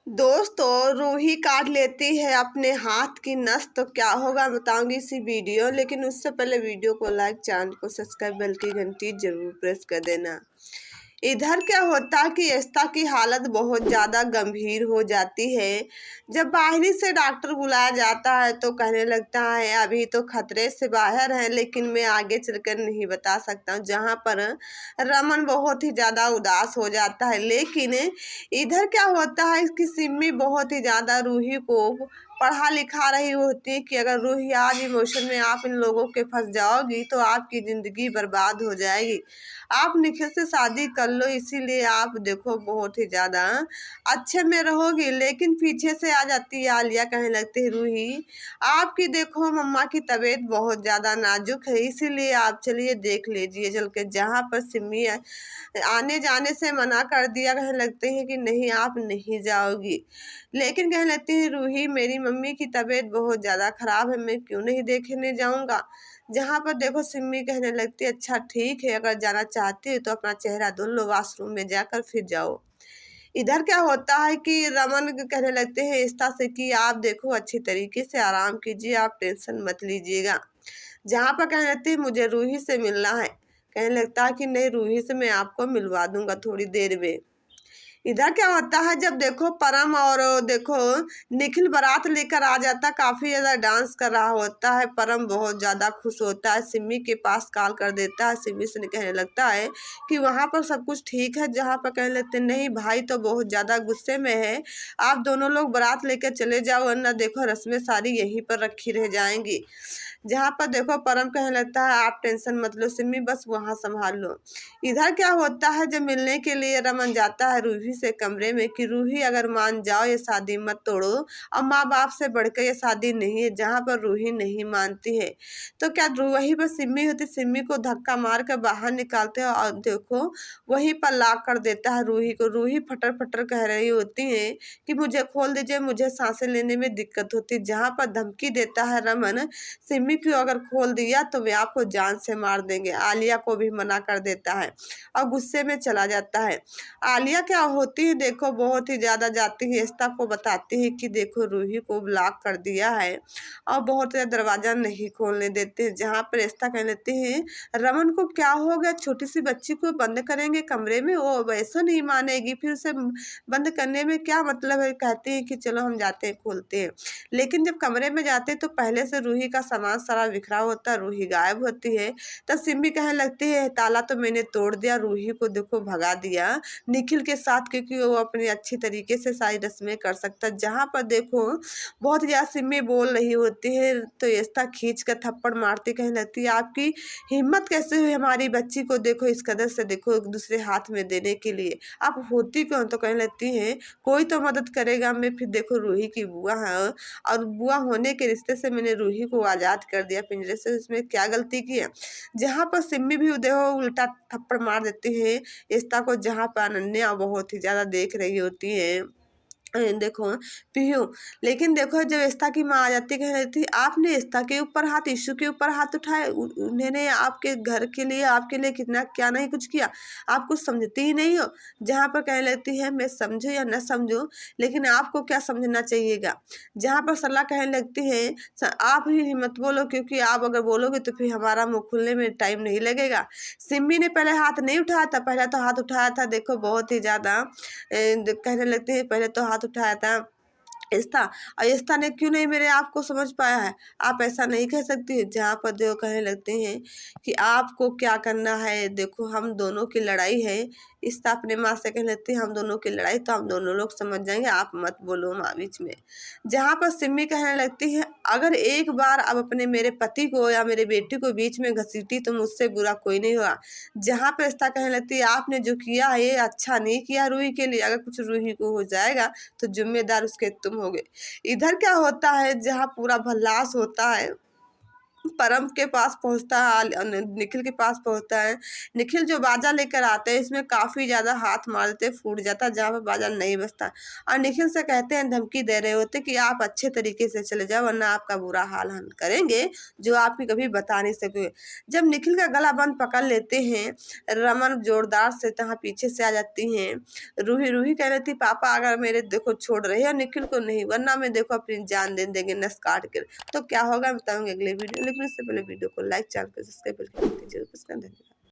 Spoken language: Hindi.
दोस्तों, रूही काट लेती है अपने हाथ की नस तो क्या होगा बताऊंगी इसी वीडियो। लेकिन उससे पहले वीडियो को लाइक, चैनल को सब्सक्राइब, बेल की घंटी जरूर प्रेस कर देना। इधर क्या होता है कि यस्ता की हालत बहुत ज़्यादा गंभीर हो जाती है। जब बाहरी से डॉक्टर बुलाया जाता है तो कहने लगता है अभी तो खतरे से बाहर है, लेकिन मैं आगे चलकर नहीं बता सकता हूँ। जहाँ पर रमन बहुत ही ज़्यादा उदास हो जाता है। लेकिन इधर क्या होता है कि सिम्मी बहुत ही ज़्यादा रूही को पढ़ा लिखा रही होती है कि अगर रूही आज इमोशन में आप इन लोगों के फंस जाओगी तो आपकी ज़िंदगी बर्बाद हो जाएगी। आप निखिल से शादी कर लो, इसीलिए आप देखो बहुत ही ज़्यादा अच्छे में रहोगी। लेकिन पीछे से आ जाती है आलिया, कहने लगती है रूही आपकी देखो मम्मा की तबीयत बहुत ज़्यादा नाजुक है, इसीलिए आप चलिए देख लीजिए चल के। जहाँ पर सिम्मी आने जाने से मना कर दिया, कहने लगते हैं कि नहीं आप नहीं जाओगी। लेकिन कहने लगती है रूही मेरी मम्मी की तबीयत बहुत ज़्यादा ख़राब है, मैं क्यों नहीं देखने जाऊँगा। जहाँ पर देखो सिम्मी कहने लगती है अच्छा ठीक है, अगर जाना चाहती हो तो अपना चेहरा धुल लो, वॉशरूम में जाकर फिर जाओ। इधर क्या होता है कि रमन कहने लगते हैं इस्ता से कि आप देखो अच्छी तरीके से आराम कीजिए, आप टेंशन मत लीजिएगा। जहाँ पर कहने लगती है मुझे रूही से मिलना है, कहने लगता है कि नहीं रूही से मैं आपको मिलवा दूंगा थोड़ी देर में। इधर क्या होता है जब देखो परम और देखो निखिल बारात लेकर आ जाता, काफी ज्यादा डांस कर रहा होता है। परम बहुत ज्यादा खुश होता है, सिम्मी के पास कॉल कर देता है। सिम्मी से कहने लगता है कि वहां पर सब कुछ ठीक है। जहां पर कहने लगते नहीं भाई तो बहुत ज्यादा गुस्से में है, आप दोनों लोग बारात लेकर चले जाओ वरना देखो रस्में सारी यहीं पर रखी रह जाएंगी। जहाँ पर देखो परम कहने लगता है आप टेंशन मत लो सिम्मी, बस वहाँ संभाल लो। इधर क्या होता है जब मिलने के लिए रमन जाता है रूही से कमरे में कि रूही अगर मान जाओ ये शादी मत तोड़ो, और माँ बाप से बढ़कर ये शादी नहीं है। जहाँ पर रूही नहीं मानती है तो क्या वहीं पर सिम्मी होती, सिम्मी को धक्का मार कर बाहर निकालते हैं और देखो वहीं पर लॉक कर देता है रूही को। रूही फटर फटर कह रही होती है कि मुझे खोल दीजिए, मुझे सांसें लेने में दिक्कत होती है। जहाँ पर धमकी देता है रमन सिम्मी को अगर खोल दिया तो वे आपको जान से मार देंगे। आलिया को भी मना कर देता है और गुस्से में चला जाता है। आलिया क्या होती है देखो बहुत ही ज़्यादा जाती है, एस्ता को बताती है कि देखो रूही को ब्लॉक कर दिया है और बहुत ज़्यादा दरवाज़ा नहीं खोलने देते हैं। जहाँ पर एस्ता कह लेते हैं रमन को क्या हो गया, छोटी सी बच्ची को बंद करेंगे कमरे में, वो वैसा नहीं मानेगी, फिर उसे बंद करने में क्या मतलब है। कहते हैं कि चलो हम जाते हैं खोलते हैं। लेकिन जब कमरे में जाते हैं तो पहले से रूही का सामान सारा बिखरा होता है, रूही गायब होती है। तब सिम्मी कहने लगती है ताला तो मैंने तोड़ दिया, रूही को देखो भगा दिया निखिल के साथ, क्योंकि वो अपनी अच्छी तरीके से सारी रस्में कर सकता है। जहाँ पर देखो बहुत ज़्यादा सिम्मी बोल रही होती है तो एस्ता खींच कर थप्पड़ मारती, कहने लगती है आपकी हिम्मत कैसे हुई हमारी बच्ची को देखो इस कदर से देखो एक दूसरे हाथ में देने के लिए, आप होती कौन। तो कहने लगती है कोई तो मदद करेगा। मैं फिर देखो रूही की बुआ है और बुआ होने के रिश्ते से मैंने रूही को आज़ाद कर दिया पिंजरे से, इसमें क्या गलती की है। जहाँ पर सिम्मी भी देखो उल्टा थप्पड़ मार देती है एस्ता को, जहाँ पर अनन्या बहुत ही ज़्यादा देख रही होती है देखो पीहू। लेकिन देखो जब एस्ता की माँ आ जाती कह रही थी आपने एस्ता के ऊपर हाथ, इशू के ऊपर हाथ उठाए, उन्होंने आपके घर के लिए आपके लिए कितना क्या नहीं कुछ किया, आप कुछ समझती ही नहीं हो। जहाँ पर कह लेती है मैं समझूं या न समझूं लेकिन आपको क्या समझना चाहिएगा। जहाँ पर सलाह कहने लगती है आप ही मत बोलो, क्योंकि आप अगर बोलोगे तो फिर हमारा मुँह खुलने में टाइम नहीं लगेगा। सिम्मी ने पहले हाथ नहीं उठाया था, पहले तो हाथ उठाया था देखो बहुत ही ज़्यादा कहने लगते हैं पहले तो हाथ उठाया था एस्ता, और एस्ता ने क्यों नहीं मेरे आप को समझ पाया है, आप ऐसा नहीं कह सकती। जहाँ पर देखो कहने लगते हैं कि आपको क्या करना है, देखो हम दोनों की लड़ाई है। एस्ता अपने माँ से कहने लगती है हम दोनों की लड़ाई तो हम दोनों लोग समझ जाएंगे, आप मत बोलो माँ बीच में। जहाँ पर सिम्मी कहने लगती है अगर एक बार अब अपने मेरे पति को या मेरे बेटी को बीच में घसीटी तो मुझसे बुरा कोई नहीं हुआ। जहाँ पर एस्ता कहने लगती है आपने जो किया है ये अच्छा नहीं किया रूही के लिए, अगर कुछ रूही को हो जाएगा तो जिम्मेदार उसके तुम होगे। इधर क्या होता है जहाँ पूरा भल्लास होता है परम के पास पहुंचता है, निखिल के पास पहुंचता है। निखिल जो बाजा लेकर आते हैं इसमें काफ़ी ज़्यादा हाथ मार देते, फूट जाता है जहाँ पर बाजा नहीं बजता। और निखिल से कहते हैं, धमकी दे रहे होते कि आप अच्छे तरीके से चले जाओ वरना आपका बुरा हाल हम करेंगे जो आपकी कभी बता नहीं सके। जब निखिल का गला बंद पकड़ लेते हैं, रमन जोरदार से तहाँ पीछे से आ जाती हैं। रूही रूही कह रही थी पापा अगर मेरे देखो छोड़ रहे हैं निखिल को नहीं, वरना मैं देखो अपनी जान दे देंगे नस काट कर। तो क्या होगा बताऊंगी अगले वीडियो, लेकिन इससे पहले वीडियो को लाइक, चैनल को सब्सक्राइब करके जरूर पसंद है।